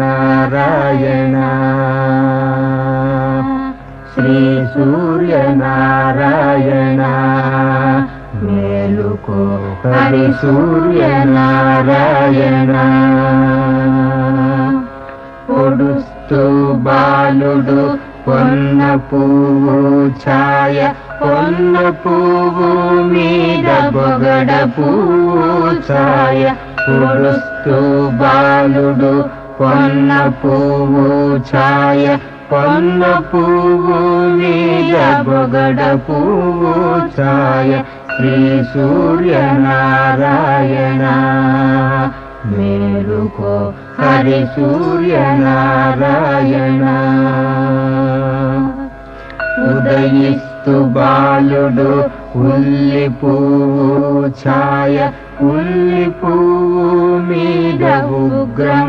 सूर्यनारायण श्री सूर्यनारायण मेलुको हरि सूर्यनारायण పొడుస్తూ బాలుడు పొన్న పువ్వు ఛాయ పొన్న పువ్వు మీద బొగడ పువ్వు ఛాయ పొడుస్తూ బాలుడు పొన్న పువ్వు ఛాయ పొన్న పువ్వు మీద బొగడ పువ్వు ఛాయ శ్రీ సూర్యనారాయణ మేలుకో హరి సూర్యనారాయణ ఉదయిస్తు బాలుడు ఉల్లి పువ్వు ఛాయ ఉల్లి పువ్వు మీద ఉగ్రం